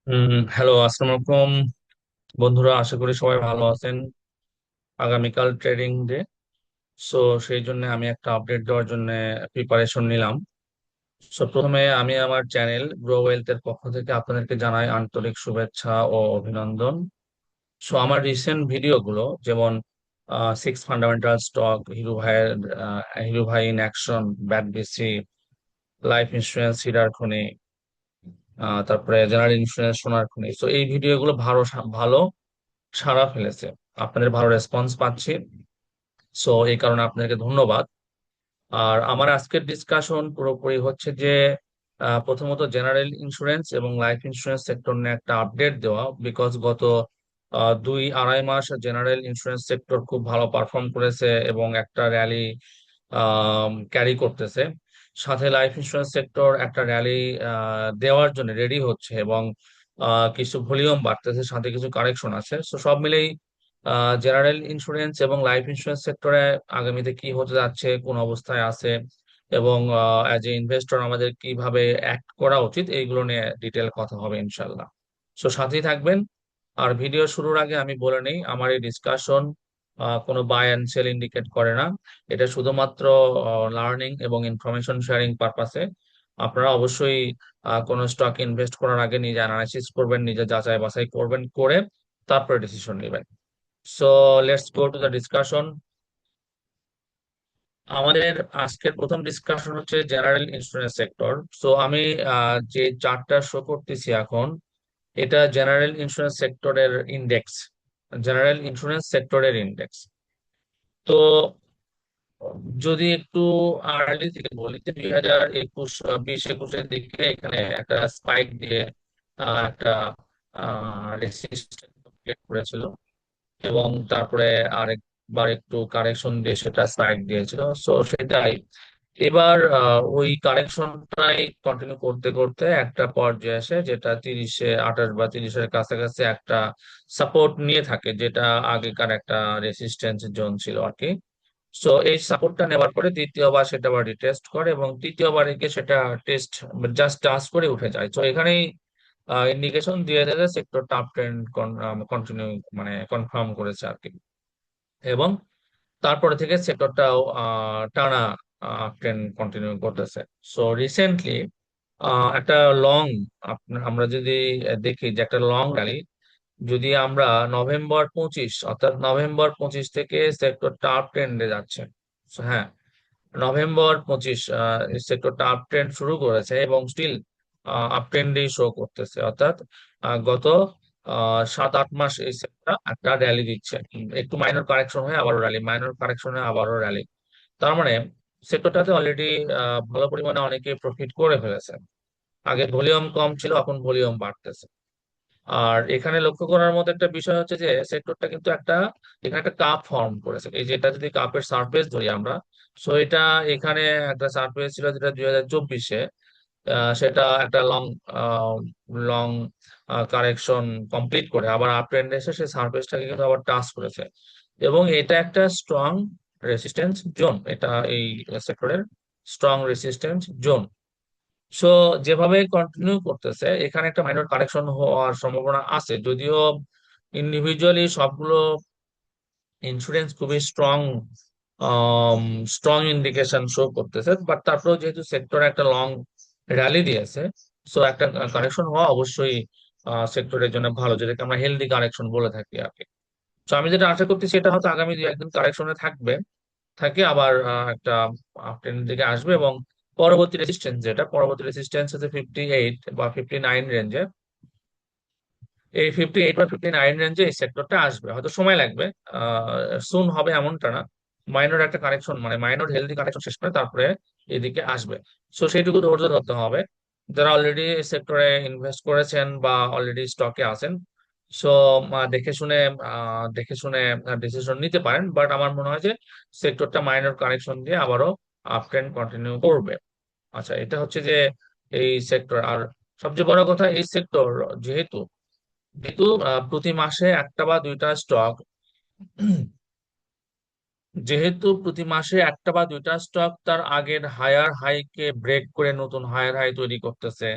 Hello, আসসালামু আলাইকুম বন্ধুরা। আশা করি সবাই ভালো আছেন। আগামীকাল ট্রেডিং ডে, সো সেই জন্য আমি একটা আপডেট দেওয়ার জন্য প্রিপারেশন নিলাম। সো প্রথমে আমি আমার চ্যানেল গ্রো ওয়েলথ এর পক্ষ থেকে আপনাদেরকে জানাই আন্তরিক শুভেচ্ছা ও অভিনন্দন। সো আমার রিসেন্ট ভিডিওগুলো যেমন সিক্স ফান্ডামেন্টাল স্টক, হিরো ভাই ইন অ্যাকশন, ব্যাট বিসি, লাইফ ইন্স্যুরেন্স হিরার খনি, তারপরে জেনারেল ইন্স্যুরেন্স সোনার খনি, সো এই ভিডিওগুলো ভালো ভালো সাড়া ফেলেছে। আপনাদের ভালো রেসপন্স পাচ্ছি, সো এই কারণে আপনাদেরকে ধন্যবাদ। আর আমার আজকের ডিসকাশন পুরোপুরি হচ্ছে যে প্রথমত জেনারেল ইন্স্যুরেন্স এবং লাইফ ইন্স্যুরেন্স সেক্টর নিয়ে একটা আপডেট দেওয়া, বিকজ গত 2-2.5 মাস জেনারেল ইন্স্যুরেন্স সেক্টর খুব ভালো পারফর্ম করেছে এবং একটা র্যালি ক্যারি করতেছে। সাথে লাইফ ইন্স্যুরেন্স সেক্টর একটা র্যালি দেওয়ার জন্য রেডি হচ্ছে এবং কিছু ভলিউম বাড়তেছে, সাথে কিছু কারেকশন আছে। তো সব মিলেই জেনারেল ইন্স্যুরেন্স এবং লাইফ ইন্স্যুরেন্স সেক্টরে আগামীতে কি হতে যাচ্ছে, কোন অবস্থায় আছে, এবং অ্যাজ এ ইনভেস্টর আমাদের কিভাবে অ্যাক্ট করা উচিত, এইগুলো নিয়ে ডিটেল কথা হবে ইনশাল্লাহ। সো সাথেই থাকবেন। আর ভিডিও শুরুর আগে আমি বলে নেই, আমার এই ডিসকাশন কোনো বাই অ্যান্ড সেল ইন্ডিকেট করে না। এটা শুধুমাত্র লার্নিং এবং ইনফরমেশন শেয়ারিং পারপাসে। আপনারা অবশ্যই কোনো স্টক ইনভেস্ট করার আগে নিজে অ্যানালাইসিস করবেন, নিজে যাচাই বাছাই করবেন, করে তারপরে ডিসিশন নেবেন। So let's go to the discussion. আমাদের আজকের প্রথম ডিসকাশন হচ্ছে জেনারেল ইন্স্যুরেন্স সেক্টর। সো আমি যে চার্টটা শো করতেছি এখন, এটা জেনারেল ইন্স্যুরেন্স সেক্টরের ইন্ডেক্স, জেনারেল ইন্স্যুরেন্স সেক্টরের ইন্ডেক্স। তো যদি একটু আর্লি থেকে বলি, যে 2021, 20-21-এর দিকে এখানে একটা স্পাইক দিয়ে একটা রেসিস্ট্যান্স ক্রিয়েট করেছিল, এবং তারপরে আরেকবার একটু কারেকশন দিয়ে সেটা স্পাইক দিয়েছিল। সো সেটাই এবার ওই কারেকশনটাই কন্টিনিউ করতে করতে একটা পর্যায়ে আসে, যেটা 30-28 বা 30-এর কাছাকাছি একটা সাপোর্ট নিয়ে থাকে, যেটা আগেকার একটা রেসিস্ট্যান্স জোন ছিল আর কি। সো এই সাপোর্টটা নেবার পরে দ্বিতীয়বার সেটা আবার রিটেস্ট করে, এবং তৃতীয়বার গিয়ে সেটা টেস্ট জাস্ট টাচ করে উঠে যায়। তো এখানেই ইন্ডিকেশন দিয়ে দেয় সেক্টরটা আপ ট্রেন্ড কন্টিনিউ, মানে কনফার্ম করেছে আর কি। এবং তারপরে থেকে সেক্টরটাও টানা ট্রেন্ড কন্টিনিউ করতেছে। সো রিসেন্টলি একটা লং, আমরা যদি দেখি যে একটা লং র্যালি, যদি আমরা নভেম্বর 25, অর্থাৎ নভেম্বর 25 থেকে সেক্টরটা আপ ট্রেন্ডে যাচ্ছে। So, হ্যাঁ, নভেম্বর 25 সেক্টরটা আপ ট্রেন্ড শুরু করেছে এবং স্টিল আপ ট্রেন্ডেই শো করতেছে, অর্থাৎ গত 7-8 মাস এই সেক্টর একটা র্যালি দিচ্ছে। একটু মাইনর কারেকশন হয়ে আবারও র্যালি, মাইনর কারেকশন হয়ে আবারও র্যালি। তার মানে সেক্টরটাতে অলরেডি ভালো পরিমাণে অনেকে প্রফিট করে ফেলেছে। আগে ভলিউম কম ছিল, এখন ভলিউম বাড়তেছে। আর এখানে লক্ষ্য করার মতো একটা বিষয় হচ্ছে যে সেক্টরটা কিন্তু এখানে একটা কাপ ফর্ম করেছে। এই যেটা যদি কাপের সারফেস ধরি আমরা, সো এটা এখানে একটা সারফেস ছিল যেটা 2024-এ, সেটা একটা লং কারেকশন কমপ্লিট করে আবার আপ ট্রেন্ডে এসে সেই সারফেসটাকে কিন্তু আবার টাচ করেছে, এবং এটা একটা স্ট্রং রেসিস্ট্যান্স জোন, এটা এই সেক্টরের স্ট্রং রেসিস্ট্যান্স জোন। সো যেভাবে কন্টিনিউ করতেছে, এখানে একটা মাইনর কারেকশন হওয়ার সম্ভাবনা আছে, যদিও ইন্ডিভিজুয়ালি সবগুলো ইন্স্যুরেন্স খুবই স্ট্রং স্ট্রং ইন্ডিকেশন শো করতেছে, বাট তারপরেও যেহেতু সেক্টর একটা লং র্যালি দিয়েছে, সো একটা কারেকশন হওয়া অবশ্যই সেক্টরের জন্য ভালো, যেটাকে আমরা হেলদি কারেকশন বলে থাকি আর কি। তো আমি যেটা আশা করছি সেটা হয়তো আগামী 2-1 দিন কারেকশনে থাকে আবার একটা আপ ট্রেন্ডের দিকে আসবে, এবং পরবর্তী রেজিস্ট্যান্স হচ্ছে 58 বা 59 রেঞ্জে। এই 58 বা 59 রেঞ্জে এই সেক্টরটা আসবে, হয়তো সময় লাগবে, সুন হবে এমনটা না। মাইনর একটা কারেকশন, মানে মাইনর হেলদি কারেকশন শেষ করে তারপরে এদিকে আসবে। সো সেইটুকু ধৈর্য ধরতে হবে যারা অলরেডি সেক্টরে ইনভেস্ট করেছেন বা অলরেডি স্টকে আছেন। সো দেখে শুনে ডিসিশন নিতে পারেন, বাট আমার মনে হয় যে সেক্টরটা মাইনর কারেকশন দিয়ে আবারও আপ ট্রেন্ড কন্টিনিউ করবে। আচ্ছা, এটা হচ্ছে যে এই সেক্টর। আর সবচেয়ে বড় কথা, এই সেক্টর যেহেতু যেহেতু প্রতি মাসে একটা বা দুইটা স্টক যেহেতু প্রতি মাসে একটা বা দুইটা স্টক তার আগের হায়ার হাইকে ব্রেক করে নতুন হায়ার হাই তৈরি করতেছে,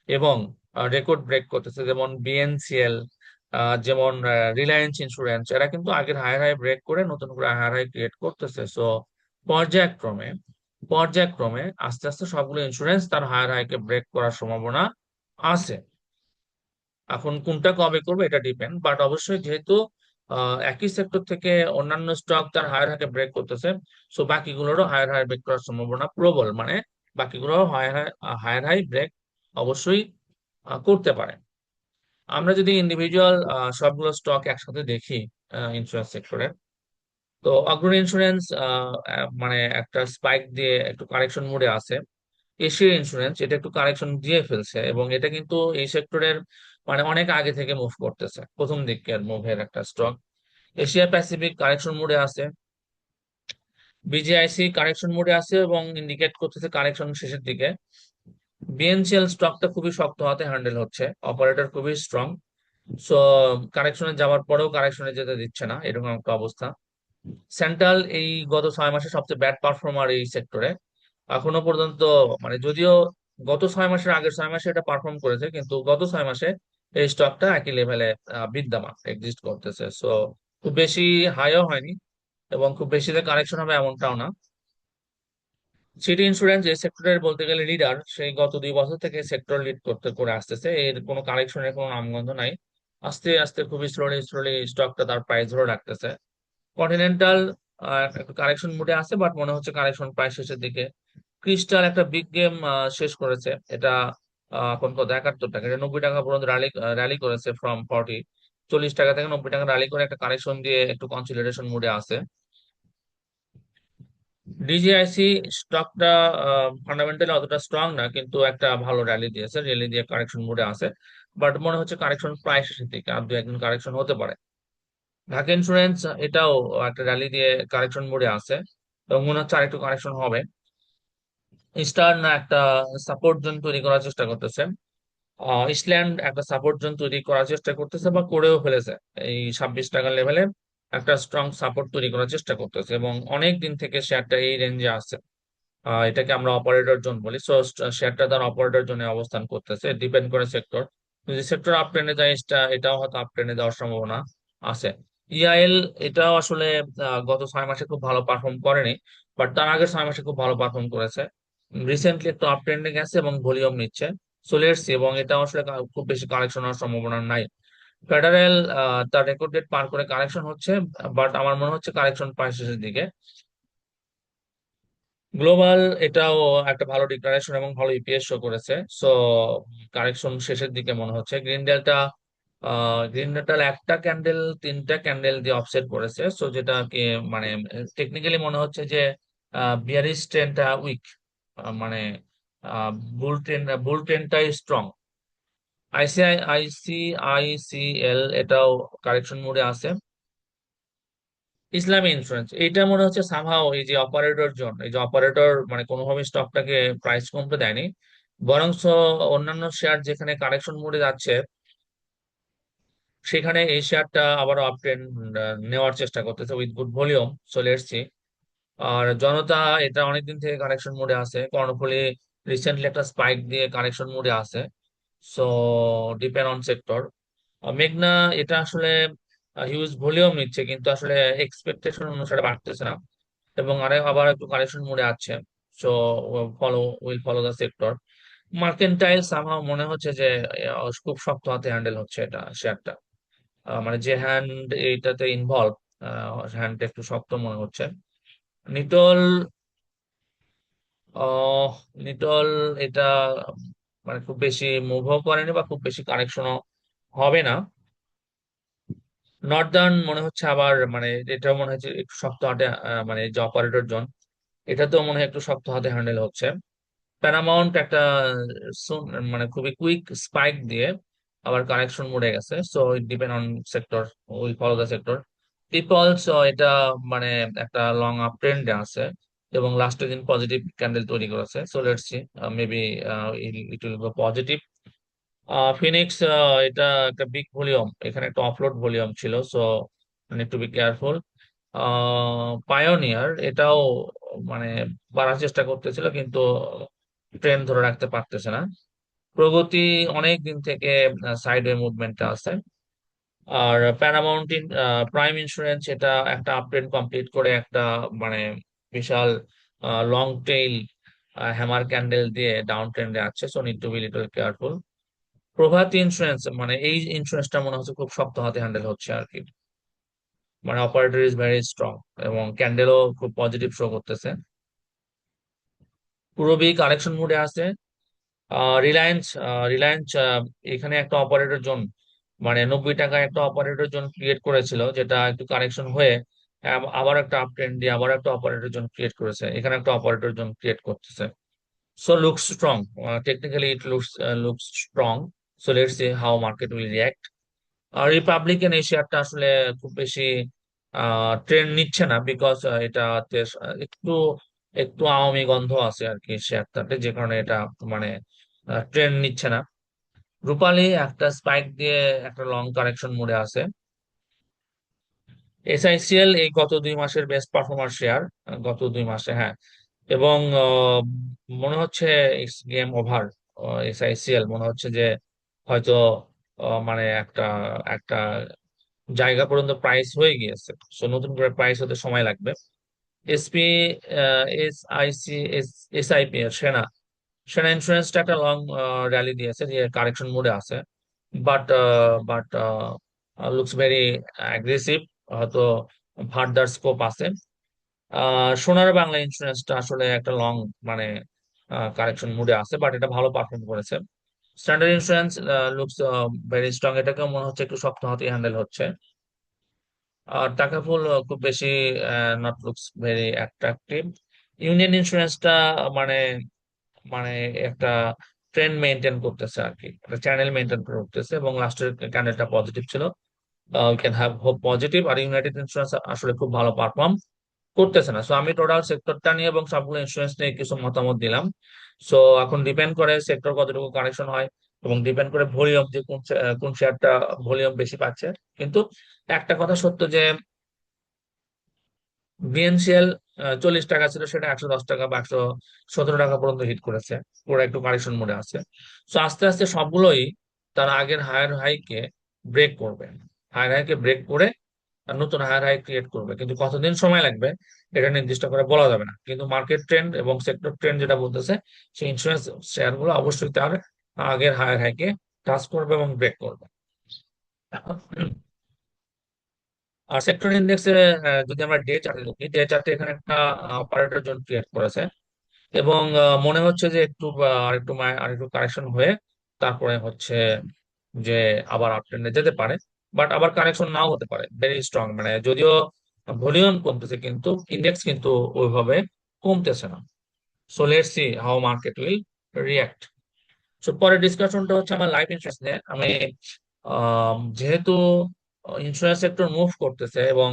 এবং রেকর্ড ব্রেক করতেছে, যেমন বিএনসিএল, যেমন রিলায়েন্স ইন্স্যুরেন্স, এরা কিন্তু আগের হায়ার হাই ব্রেক করে নতুন করে হায়ার হাই ক্রিয়েট করতেছে। সো পর্যায়ক্রমে পর্যায়ক্রমে আস্তে আস্তে সবগুলো ইন্স্যুরেন্স তার হায়ার হাইকে ব্রেক করার সম্ভাবনা আছে। এখন কোনটা কবে করবে এটা ডিপেন্ড, বাট অবশ্যই যেহেতু একই সেক্টর থেকে অন্যান্য স্টক তার হায়ার হাইকে ব্রেক করতেছে, সো বাকিগুলোরও হায়ার হাই ব্রেক করার সম্ভাবনা প্রবল, মানে বাকিগুলোরও হায়ার হাই ব্রেক অবশ্যই করতে পারে। আমরা যদি ইন্ডিভিজুয়াল সবগুলো স্টক একসাথে দেখি ইন্স্যুরেন্স সেক্টরে, তো অগ্রণী ইন্স্যুরেন্স মানে একটা স্পাইক দিয়ে একটু কারেকশন মোডে আছে। এশিয়া ইন্স্যুরেন্স এটা একটু কারেকশন দিয়ে ফেলছে, এবং এটা কিন্তু এই সেক্টরের মানে অনেক আগে থেকে মুভ করতেছে, প্রথম দিকের মুভের একটা স্টক। এশিয়া প্যাসিফিক কারেকশন মোডে আছে, বিজিআইসি কারেকশন মোডে আছে এবং ইন্ডিকেট করতেছে কারেকশন শেষের দিকে। বিএনসিএল স্টকটা খুবই শক্ত হাতে হ্যান্ডেল হচ্ছে, অপারেটর খুবই স্ট্রং। সো কারেকশনে যাওয়ার পরেও কারেকশনে যেতে দিচ্ছে না, এরকম একটা অবস্থা। সেন্ট্রাল এই গত 6 মাসে সবচেয়ে ব্যাড পারফর্মার এই সেক্টরে এখনো পর্যন্ত। মানে যদিও গত 6 মাসের আগের 6 মাসে এটা পারফর্ম করেছে, কিন্তু গত 6 মাসে এই স্টকটা একই লেভেলে বিদ্যমান এক্সিস্ট করতেছে। সো খুব বেশি হাইও হয়নি এবং খুব বেশি যে কারেকশন হবে এমনটাও না। সিটি ইন্স্যুরেন্স এই সেক্টরের বলতে গেলে লিডার, সেই গত 2 বছর থেকে সেক্টর লিড করতে করে আসতেছে, এর কোনো কারেকশনের কোনো নামগন্ধ নাই। আস্তে আস্তে খুবই স্লোলি স্লোলি স্টকটা তার প্রাইস ধরে রাখতেছে। কন্টিনেন্টাল একটু কারেকশন মুডে আছে, বাট মনে হচ্ছে কারেকশন প্রায় শেষের দিকে। ক্রিস্টাল একটা বিগ গেম শেষ করেছে, এটা এখন কত 71 টাকা, এটা 90 টাকা পর্যন্ত র্যালি র্যালি করেছে ফ্রম 40 টাকা থেকে 90 টাকা র্যালি করে একটা কারেকশন দিয়ে একটু কনসিডারেশন মুডে আছে। ডিজিআইসি স্টকটা ফান্ডামেন্টালি অতটা স্ট্রং না, কিন্তু একটা ভালো র্যালি দিয়েছে, র্যালি দিয়ে কারেকশন মুডে আছে। বাট মনে হচ্ছে কারেকশন প্রায় শেষের দিকে, আর 2-1 দিন কারেকশন হতে পারে। ঢাকা ইন্স্যুরেন্স এটাও একটা র্যালি দিয়ে কারেকশন মোডে আছে এবং মনে হচ্ছে আরেকটু কারেকশন হবে। ইস্টার্ন একটা সাপোর্ট জোন তৈরি করার চেষ্টা করতেছে, ইসল্যান্ড একটা সাপোর্ট জোন তৈরি করার চেষ্টা করতেছে বা করেও ফেলেছে। এই 26 টাকার লেভেলে একটা স্ট্রং সাপোর্ট তৈরি করার চেষ্টা করতেছে এবং অনেক দিন থেকে শেয়ারটা এই রেঞ্জে আছে। এটাকে আমরা অপারেটর জোন বলি। সো শেয়ারটা তার অপারেটর জোনে অবস্থান করতেছে, ডিপেন্ড করে সেক্টর। যদি সেক্টর আপ ট্রেন্ডে যায় এটাও হয়তো আপ ট্রেন্ডে যাওয়ার সম্ভাবনা আছে। ইআইএল এটাও আসলে গত 6 মাসে খুব ভালো পারফর্ম করেনি, বাট তার আগের 6 মাসে খুব ভালো পারফর্ম করেছে। রিসেন্টলি একটু আপ ট্রেন্ডে গেছে এবং ভলিউম নিচ্ছে। চলে এসছে এবং এটা আসলে খুব বেশি কালেকশন হওয়ার সম্ভাবনা নাই। ফেডারেল তার রেকর্ড ডেট পার করে কালেকশন হচ্ছে, বাট আমার মনে হচ্ছে কালেকশন প্রায় শেষের দিকে। গ্লোবাল এটাও একটা ভালো ডিক্লারেশন এবং ভালো ইপিএস শো করেছে। সো কারেকশন শেষের দিকে মনে হচ্ছে। গ্রিন ডেল্টা একটা ক্যান্ডেল 3টা ক্যান্ডেল দিয়ে অফসেট করেছে, সো যেটা কি মানে টেকনিক্যালি মনে হচ্ছে যে বিয়ারিশ ট্রেন্ডটা উইক, মানে বুল ট্রেন্ডটাই স্ট্রং। আইসিআইসিএল এটাও কারেকশন মোডে আছে। ইসলামী ইন্স্যুরেন্স এটা মনে হচ্ছে সামহাও এই যে অপারেটর জোন, এই যে অপারেটর মানে কোনোভাবে স্টকটাকে প্রাইস কমতে দেয়নি, বরঞ্চ অন্যান্য শেয়ার যেখানে কারেকশন মোডে যাচ্ছে সেখানে এই শেয়ারটা আবারও আপ ট্রেন্ড নেওয়ার চেষ্টা করতেছে উইথ গুড ভলিউম। চলে এসছি। আর জনতা এটা অনেকদিন থেকে কারেকশন মোডে আছে, কর্ণফুলী রিসেন্টলি একটা স্পাইক দিয়ে কারেকশন মোডে আছে। So depend on sector. মেঘনা এটা আসলে হিউজ ভলিউম নিচ্ছে, কিন্তু আসলে এক্সপেকটেশন অনুসারে বাড়তেছে না এবং আবার একটু কারেকশন মোডে আছে। So follow follow the sector. Mercantile somehow মনে হচ্ছে যে খুব শক্ত হাতে হ্যান্ডেল হচ্ছে এটা শেয়ারটা, মানে যে হ্যান্ড এইটাতে ইনভলভ, হ্যান্ডটা একটু শক্ত মনে হচ্ছে। নিটল আহ নিটল এটা মানে খুব বেশি মুভও করেনি বা খুব বেশি কারেকশনও হবে না। নর্দার্ন মনে হচ্ছে আবার মানে এটাও মনে হচ্ছে একটু শক্ত হাতে, মানে যে অপারেটর জোন এটাতেও মনে হয় একটু শক্ত হাতে হ্যান্ডেল হচ্ছে। প্যারামাউন্ট একটা মানে খুবই কুইক স্পাইক দিয়ে আবার কারেকশন মোডে গেছে। So it depend on sector, will follow the sector. Peoples এটা মানে একটা লং আপ ট্রেন্ডে আছে এবং লাস্টের দিন পজিটিভ ক্যান্ডেল তৈরি করেছে। So let's C, maybe it will go positive. Phoenix এটা একটা বিগ ভলিউম, এখানে একটা অফলোড ভলিউম ছিল, so need to be careful. Pioneer এটাও মানে বাড়ার চেষ্টা করতেছিল, কিন্তু ট্রেন ধরে রাখতে পারতেছে না। প্রগতি অনেক দিন থেকে সাইডওয়ে মুভমেন্টে আছে। আর প্যারামাউন্ট প্রাইম ইন্স্যুরেন্স এটা একটা আপট্রেন্ড কমপ্লিট করে একটা মানে বিশাল লং টেইল হ্যামার ক্যান্ডেল দিয়ে ডাউন ট্রেন্ডে আছে, so need to B little careful. Prabhati insurance মানে এই ইন্স্যুরেন্সটা মনে হচ্ছে খুব শক্ত হাতে হ্যান্ডেল হচ্ছে আর কি, মানে অপারেটর ইজ ভেরি স্ট্রং এবং ক্যান্ডেলও খুব পজিটিভ শো করতেছে। পূরবী কারেকশন মোডে আছে। রিলায়েন্স রিলায়েন্স এখানে একটা অপারেটর জোন, মানে 90 টাকায় একটা অপারেটর জোন ক্রিয়েট করেছিল, যেটা একটু কারেকশন হয়ে আবার একটা আপ ট্রেন্ড দিয়ে আবার একটা অপারেটর জোন ক্রিয়েট করেছে, এখানে একটা অপারেটর জোন ক্রিয়েট করতেছে। So looks strong, technically it looks strong. So let's see how market will react. আর রিপাবলিকান এই শেয়ারটা আসলে খুব বেশি ট্রেন্ড নিচ্ছে না, বিকজ এটাতে একটু একটু আওয়ামী গন্ধ আছে আর কি শেয়ারটাতে, যে কারণে এটা মানে ট্রেন্ড নিচ্ছে না। রূপালী একটা স্পাইক দিয়ে একটা লং কারেকশন মোডে আছে। এসআইসিএল এই গত 2 মাসের বেস্ট পারফর্মার শেয়ার, গত 2 মাসে, হ্যাঁ। এবং মনে হচ্ছে গেম ওভার। এসআইসিএল মনে হচ্ছে যে হয়তো মানে একটা একটা জায়গা পর্যন্ত প্রাইস হয়ে গিয়েছে, সো নতুন করে প্রাইস হতে সময় লাগবে। এসপি এসআইসি এসআইপি সেনা, সেনা ইন্স্যুরেন্সটা একটা লং র্যালি দিয়েছে, যে কারেকশন মোডে আছে, but but looks very aggressive, হয়তো ফার্দার স্কোপ আছে। সোনার বাংলা ইন্স্যুরেন্সটা আসলে একটা লং মানে কারেকশন মুডে আছে, বাট এটা ভালো পারফর্ম করেছে। Standard insurance looks very strong, এটাকেও মনে হচ্ছে একটু শক্ত হাতে হ্যান্ডেল হচ্ছে। আর টাকা ফুল খুব বেশি not looks very attractive. Union ইন্স্যুরেন্সটা মানে মানে একটা ট্রেন্ড মেনটেন করতেছে আর কি, একটা চ্যানেল মেনটেন করতেছে, এবং লাস্টের ক্যান্ডেলটা পজিটিভ ছিল, we can have hope positive. আর ইউনাইটেড ইন্স্যুরেন্স আসলে খুব ভালো পারফর্ম করতেছে না। সো আমি টোটাল সেক্টরটা নিয়ে এবং সবগুলো ইন্স্যুরেন্স নিয়ে কিছু মতামত দিলাম। সো এখন ডিপেন্ড করে সেক্টর কতটুকু কারেকশন হয়, এবং ডিপেন্ড করে ভলিউম, যে কোন শেয়ারটা ভলিউম বেশি পাচ্ছে। কিন্তু একটা কথা সত্য যে বিএনসিএল 40 টাকা ছিল, সেটা 110 টাকা বা 117 টাকা পর্যন্ত হিট করেছে, পুরো একটু কারেকশন মোডে আছে। তো আস্তে আস্তে সবগুলোই তার আগের হায়ার হাইকে ব্রেক করবে, হায়ার হাইকে ব্রেক করে আর নতুন হায়ার হাই ক্রিয়েট করবে, কিন্তু কতদিন সময় লাগবে এটা নির্দিষ্ট করে বলা যাবে না। কিন্তু মার্কেট ট্রেন্ড এবং সেক্টর ট্রেন্ড যেটা বলতেছে, সেই ইন্স্যুরেন্স শেয়ার গুলো অবশ্যই তার আগের হায়ার হাইকে টাচ করবে এবং ব্রেক করবে। আর সেক্টর ইন্ডেক্সে যদি আমরা ডে চার্টে দেখি, ডে চার্টে এখানে একটা অপারেটর জোন ক্রিয়েট করেছে, এবং মনে হচ্ছে যে একটু আরেকটু কারেকশন হয়ে তারপরে হচ্ছে যে আবার আপ ট্রেন্ডে যেতে পারে, বাট আবার কারেকশন নাও হতে পারে, ভেরি স্ট্রং, মানে যদিও ভলিউম কমতেছে কিন্তু ইন্ডেক্স কিন্তু ওইভাবে কমতেছে না। So let's see how market will react. So পরের ডিসকাশনটা হচ্ছে আমার লাইফ ইন্স্যুরেন্স নিয়ে। আমি যেহেতু ইন্স্যুরেন্স সেক্টর মুভ করতেছে, এবং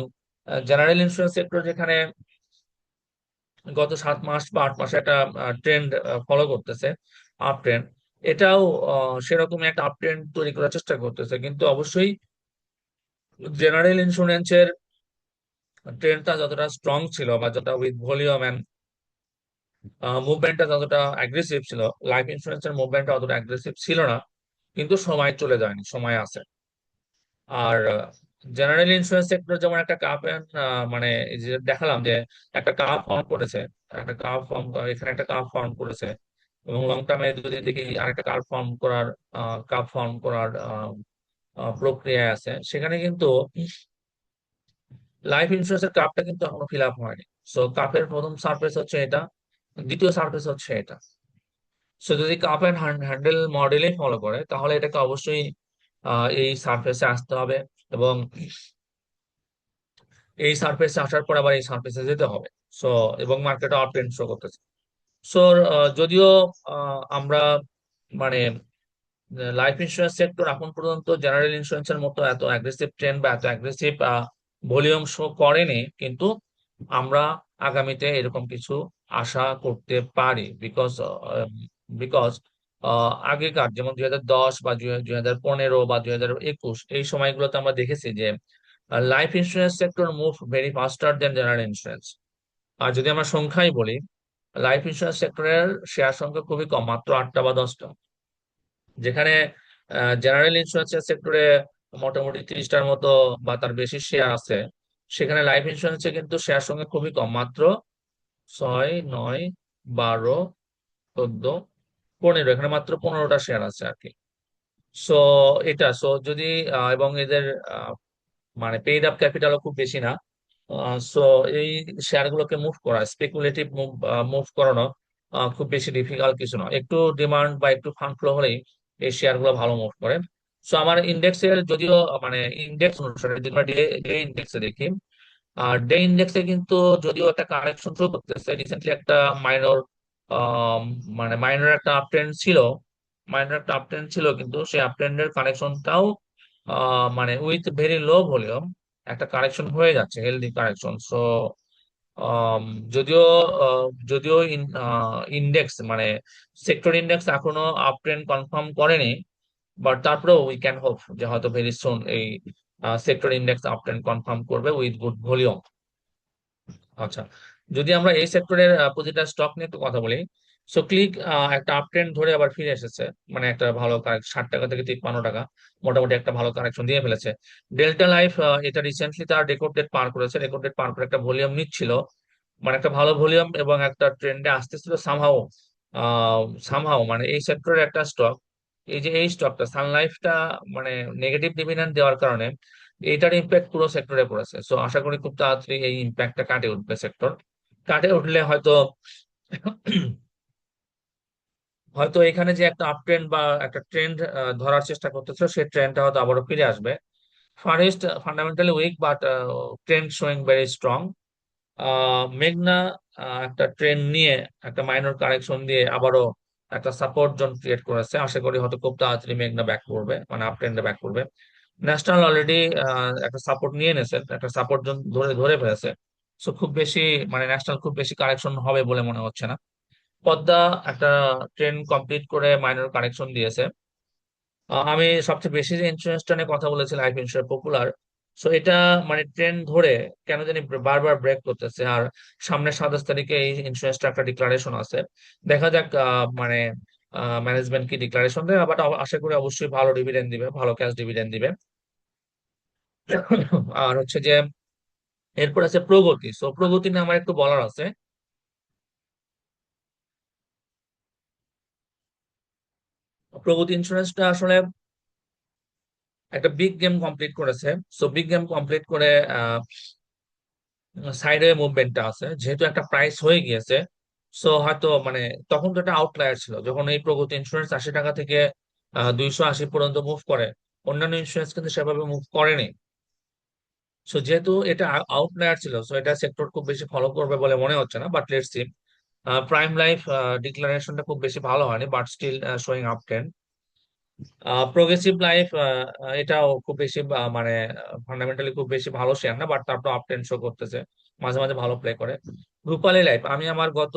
জেনারেল ইন্স্যুরেন্স সেক্টর যেখানে গত 7 মাস বা 8 মাসে একটা ট্রেন্ড ফলো করতেছে, আপ ট্রেন্ড, এটাও সেরকম একটা আপ ট্রেন্ড তৈরি করার চেষ্টা করতেছে, কিন্তু অবশ্যই জেনারেল ইন্স্যুরেন্সের ট্রেন্ডটা যতটা স্ট্রং ছিল বা যতটা উইথ ভলিউম এন্ড মুভমেন্টটা যতটা অ্যাগ্রেসিভ ছিল, লাইফ ইন্স্যুরেন্সের মুভমেন্টটা অতটা অ্যাগ্রেসিভ ছিল না, কিন্তু সময় চলে যায়নি, সময় আছে। আর জেনারেল ইন্স্যুরেন্স সেক্টর যেমন একটা কাপ মানে এই যে দেখালাম যে একটা কাপ ফর্ম করেছে, একটা কাপ ফর্ম, এখানে একটা কাপ ফর্ম করেছে, এবং লং টার্মে যদি দেখি আরেকটা কাপ ফর্ম করার প্রক্রিয়া আছে, সেখানে কিন্তু লাইফ ইন্স্যুরেন্সের কাপটা কিন্তু এখনো ফিল আপ হয়নি। সো কাপের প্রথম সার্ফেস হচ্ছে এটা, দ্বিতীয় সার্ফেস হচ্ছে এটা। সো যদি কাপ এন্ড হ্যান্ডেল মডেলে ফলো করে, তাহলে এটাকে অবশ্যই এই সার্ফেসে আসতে হবে, এবং এই সার্ফেসে আসার পর আবার এই সার্ফেসে যেতে হবে। সো এবং মার্কেটে আপ ট্রেন্ড শো করতেছে। সো যদিও আমরা মানে লাইফ ইন্স্যুরেন্স সেক্টর এখন পর্যন্ত জেনারেল ইন্স্যুরেন্সের মতো এত অ্যাগ্রেসিভ ট্রেন্ড বা এত অ্যাগ্রেসিভ ভলিউম শো করেনি, কিন্তু আমরা আগামীতে এরকম কিছু আশা করতে পারি, বিকজ আগেকার যেমন 2010 বা 2015 বা 2021 এই সময়গুলোতে আমরা দেখেছি যে life insurance sector move very faster than general insurance. আর যদি আমরা সংখ্যাই বলি, লাইফ ইন্স্যুরেন্স সেক্টরের শেয়ার সংখ্যা খুবই কম, মাত্র 8টা বা 10টা, যেখানে জেনারেল ইন্স্যুরেন্সের সেক্টরে মোটামুটি 30টার মতো বা তার বেশি শেয়ার আছে, সেখানে লাইফ ইন্স্যুরেন্সে কিন্তু শেয়ার সংখ্যা খুবই কম, মাত্র 6, 9, 12, 14, 15, এখানে মাত্র 15টা শেয়ার আছে আর কি। সো যদি এবং এদের মানে পেইড আপ ক্যাপিটালও খুব বেশি না। সো এই শেয়ার গুলোকে মুভ করা, স্পেকুলেটিভ মুভ করানো খুব বেশি ডিফিকাল্ট কিছু না, একটু ডিমান্ড বা একটু ফান্ড ফ্লো হলেই এই শেয়ার গুলো ভালো মুভ করে। সো আমার ইন্ডেক্সের যদিও মানে ইন্ডেক্স অনুসারে যদি আমরা ডে ইন্ডেক্সে দেখি, আর ডে ইন্ডেক্সে কিন্তু যদিও একটা কারেকশন শুরু করতেছে রিসেন্টলি, একটা মাইনর মানে মাইনর একটা আপ ট্রেন্ড ছিল, কিন্তু সেই আপ ট্রেন্ডের কারেকশনটাও মানে উইথ ভেরি লো ভলিউম একটা কারেকশন হয়ে যাচ্ছে, হেলদি কারেকশন। সো যদিও যদিও ইন্ডেক্স মানে সেক্টর ইন্ডেক্স এখনো আপ ট্রেন্ড কনফার্ম করেনি, বাট তারপরেও উই ক্যান হোপ যে হয়তো ভেরি সুন এই sector index up trend confirm করবে উইথ গুড ভলিউম। আচ্ছা, যদি আমরা এই সেক্টরের প্রতিটা স্টক নিয়ে একটু কথা বলি। সো ক্লিক একটা আপ ট্রেন্ড ধরে আবার ফিরে এসেছে, মানে একটা ভালো 60 টাকা থেকে 53 টাকা মোটামুটি একটা ভালো কারেকশন দিয়ে ফেলেছে। ডেল্টা লাইফ এটা রিসেন্টলি তার রেকর্ড ডেট পার করেছে, রেকর্ড ডেট পার করে একটা ভলিউম নিচ্ছিল, মানে একটা ভালো ভলিউম এবং একটা ট্রেন্ডে আসতেছিল সামহাও। সামহাও মানে এই সেক্টরের একটা স্টক, এই যে এই স্টকটা সান লাইফটা, মানে নেগেটিভ ডিভিডেন্ড দেওয়ার কারণে এটার ইম্প্যাক্ট পুরো সেক্টরে পড়েছে। সো আশা করি খুব তাড়াতাড়ি এই ইম্প্যাক্টটা কাটে উঠবে সেক্টর, কাটে উঠলে হয়তো হয়তো এখানে যে একটা আপ ট্রেন্ড বা একটা ট্রেন্ড ধরার চেষ্টা করতেছে, সেই ট্রেন্ডটা হয়তো আবারও ফিরে আসবে। Far East fundamentally weak but trend showing very strong. মেঘনা একটা ট্রেন্ড নিয়ে একটা মাইনর কারেকশন দিয়ে আবারও একটা সাপোর্ট জোন ক্রিয়েট করেছে, আশা করি হয়তো খুব তাড়াতাড়ি মেঘনা ব্যাক করবে, মানে আপ ট্রেন্ডে ব্যাক করবে। ন্যাশনাল অলরেডি একটা সাপোর্ট নিয়ে নিয়েছে, একটা সাপোর্ট জোন ধরে ধরে ফেলেছে। সো খুব বেশি মানে ন্যাশনাল খুব বেশি কারেকশন হবে বলে মনে হচ্ছে না। পদ্মা একটা ট্রেন্ড কমপ্লিট করে মাইনর কারেকশন দিয়েছে। আমি সবচেয়ে বেশি যে ইন্স্যুরেন্সটা নিয়ে কথা বলেছি, লাইফ ইন্স্যুরেন্স পপুলার। সো এটা মানে ট্রেন্ড ধরে কেন জানি বারবার ব্রেক করতেছে, আর সামনে 27 তারিখে এই ইন্স্যুরেন্সটা একটা ডিক্লারেশন আছে। দেখা যাক মানে ম্যানেজমেন্ট কি ডিক্লারেশন দেয়, বাট আশা করি অবশ্যই ভালো ডিভিডেন্ড দিবে, ভালো ক্যাশ ডিভিডেন্ড দিবে। আর হচ্ছে যে এরপর আছে প্রগতি। সো প্রগতি নিয়ে আমার একটু বলার আছে। প্রগতি ইন্স্যুরেন্সটা আসলে একটা বিগ গেম কমপ্লিট করেছে। সো বিগ গেম কমপ্লিট করে সাইডওয়ে মুভমেন্টটা আছে, যেহেতু একটা প্রাইস হয়ে গিয়েছে। সো হয়তো মানে তখন তো একটা আউটলায়ার ছিল যখন এই প্রগতি ইন্স্যুরেন্স 80 টাকা থেকে 280 পর্যন্ত মুভ করে, অন্যান্য ইন্স্যুরেন্স কিন্তু সেভাবে মুভ করেনি। সো যেহেতু এটা আউটলায়ার ছিল, সো এটা সেক্টর খুব বেশি ফলো করবে বলে মনে হচ্ছে না, but let's see. Prime life ডিক্লারেশনটা খুব বেশি ভালো হয়নি, but still showing up trend. Progressive life এটাও খুব বেশি মানে ফান্ডামেন্টালি খুব বেশি ভালো শেয়ার না, বাট তারপর আপ ট্রেন্ড শো করতেছে, মাঝে মাঝে ভালো প্লে করে। রূপালী লাইফ, আমি আমার গত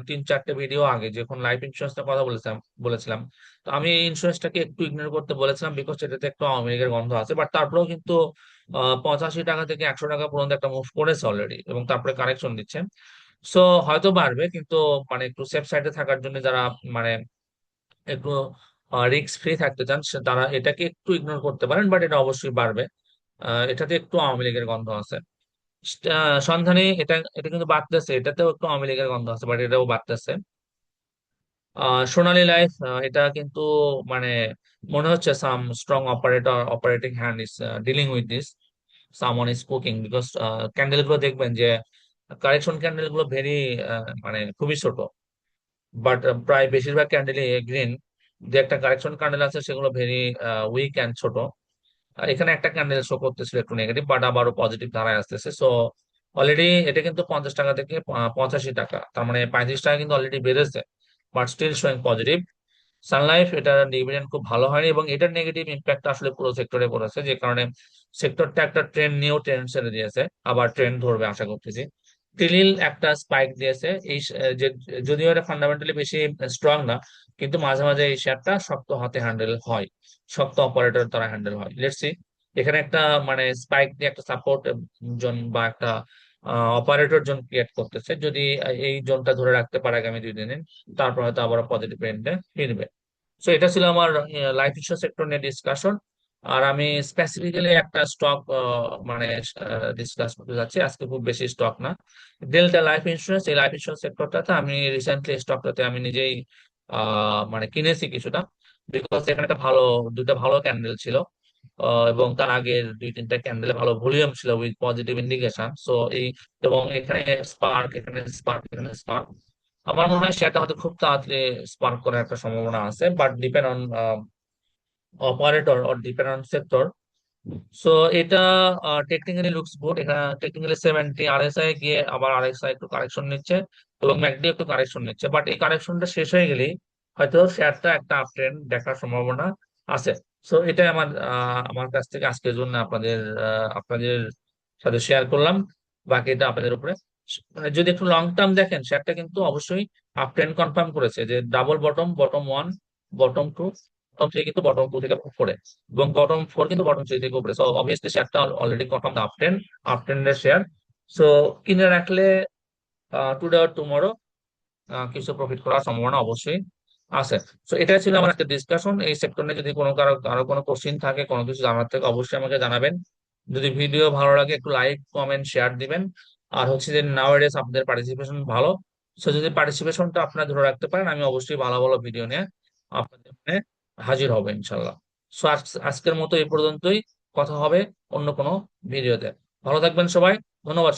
3-4টে ভিডিও আগে যখন লাইফ ইন্স্যুরেন্স কথা বলেছিলাম, তো আমি এই ইন্স্যুরেন্সটাকে একটু ইগনোর করতে বলেছিলাম, বিকজ এটাতে একটু আওয়ামী লীগের গন্ধ আছে, বাট তারপরেও কিন্তু 85 টাকা থেকে 100 টাকা পর্যন্ত একটা মুভ করেছে অলরেডি, এবং তারপরে কারেকশন দিচ্ছে। সো হয়তো বাড়বে, কিন্তু মানে একটু সেফ সাইডে থাকার জন্য যারা মানে একটু রিস্ক ফ্রি থাকতে চান তারা এটাকে একটু ইগনোর করতে পারেন, বাট এটা অবশ্যই বাড়বে। এটাতে একটু আওয়ামী লীগের গন্ধ আছে। সন্ধানী, এটা এটা কিন্তু বাড়তেছে, এটাতেও একটু আওয়ামী লীগের গন্ধ আছে, বাট এটাও বাড়তেছে। সোনালী লাইফ, এটা কিন্তু মানে মনে হচ্ছে some strong operating hand is dealing with this, someone is cooking, because candle গুলো দেখবেন যে কারেকশন ক্যান্ডেল গুলো ভেরি মানে খুবই ছোট, বাট প্রায় বেশিরভাগ ক্যান্ডেলই গ্রিন। যে একটা কারেকশন ক্যান্ডেল আছে সেগুলো ভেরি উইক অ্যান্ড ছোট। এখানে একটা ক্যান্ডেল শো করতেছিল একটু নেগেটিভ, বাট আবারও পজিটিভ ধারায় আসতেছে। সো অলরেডি এটা কিন্তু 50 টাকা থেকে 85 টাকা, তার মানে 35 টাকা কিন্তু অলরেডি বেড়েছে, but still showing positive. Sun Life, এটার ডিভিডেন্ড খুব ভালো হয়নি এবং এটার নেগেটিভ ইম্প্যাক্ট আসলে পুরো সেক্টরে পড়েছে, যে কারণে সেক্টরটা একটা ট্রেন্ড নিয়েও ট্রেন্ড ছেড়ে দিয়েছে, আবার ট্রেন্ড ধরবে আশা করতেছি। টিলিল একটা স্পাইক দিয়েছে এই যে, যদিও এটা ফান্ডামেন্টালি বেশি স্ট্রং না, কিন্তু মাঝে মাঝে এই শেয়ারটা শক্ত হাতে হ্যান্ডেল হয়, শক্ত অপারেটর তারা হ্যান্ডেল হয়। লেটস সি, এখানে একটা মানে স্পাইক দিয়ে একটা সাপোর্ট জোন বা একটা অপারেটর জোন ক্রিয়েট করতেছে, যদি এই জোনটা ধরে রাখতে পারে আগামী 2 দিনে, তারপর হয়তো আবার পজিটিভ ট্রেন্ডে ফিরবে। তো এটা ছিল আমার লাইফ ইন্স্যুরেন্স সেক্টর নিয়ে ডিসকাশন। আর আমি স্পেসিফিক্যালি একটা স্টক মানে ডিসকাস করতে যাচ্ছি আজকে, খুব বেশি স্টক না। ডেল্টা লাইফ ইন্স্যুরেন্স, এই লাইফ ইন্স্যুরেন্স সেক্টরটাতে আমি রিসেন্টলি স্টকটাতে আমি নিজেই মানে কিনেছি কিছুটা, বিকজ এখানে একটা ভালো, দুটো ভালো ক্যান্ডেল ছিল। এবং তার আগের দুই তিনটা ক্যান্ডেলে ভালো ভলিউম ছিল উইথ পজিটিভ ইন্ডিকেশন। সো এই, এবং এখানে স্পার্ক, এখানে স্পার্ক, এখানে স্পার্ক, আমার মনে হয় সেটা হয়তো খুব তাড়াতাড়ি স্পার্ক করার একটা সম্ভাবনা আছে, but depend on operator or depend on sector. So এটা টেকনিক্যালি লুকস গুড। এখানে টেকনিক্যালি 70 আরএসআই গিয়ে আবার আরএসআই একটু কারেকশন নিচ্ছে, এবং ম্যাকডি একটু কারেকশন নিচ্ছে, বাট এই কারেকশনটা শেষ হয়ে গেলেই হয়তো শেয়ারটা একটা আপ ট্রেন্ড দেখার সম্ভাবনা আছে। সো এটাই আমার কাছ থেকে আজকের জন্য আপনাদের সাথে শেয়ার করলাম। বাকিটা আপনাদের উপরে। মানে যদি একটু লং টার্ম দেখেন, শেয়ারটা কিন্তু অবশ্যই আপ ট্রেন্ড কনফার্ম করেছে, যে double bottom, bottom one, bottom two, bottom three কিন্তু বটম টু থেকে উপরে, এবং বটম ফোর কিন্তু বটম থ্রি থেকে উপরে। সো অবভিয়াসলি শেয়ারটা অলরেডি কনফার্ম আপ ট্রেন্ডের শেয়ার। সো কিনে রাখলে টুডে অর টুমরো কিছু প্রফিট করার সম্ভাবনা অবশ্যই আছে। তো এটাই ছিল আমার একটা ডিসকাশন এই সেক্টর নিয়ে। যদি কারো কোনো কোশ্চিন থাকে, কোনো কিছু জানার থেকে, অবশ্যই আমাকে জানাবেন। যদি ভিডিও ভালো লাগে একটু লাইক কমেন্ট শেয়ার দিবেন। আর হচ্ছে যে নাওয়াডেজ আপনাদের পার্টিসিপেশন ভালো। সো যদি পার্টিসিপেশনটা আপনারা ধরে রাখতে পারেন, আমি অবশ্যই ভালো ভালো ভিডিও নিয়ে আপনাদের সামনে হাজির হব ইনশাল্লাহ। সো আজকের মতো এই পর্যন্তই। কথা হবে অন্য কোনো ভিডিওতে। ভালো থাকবেন সবাই। ধন্যবাদ।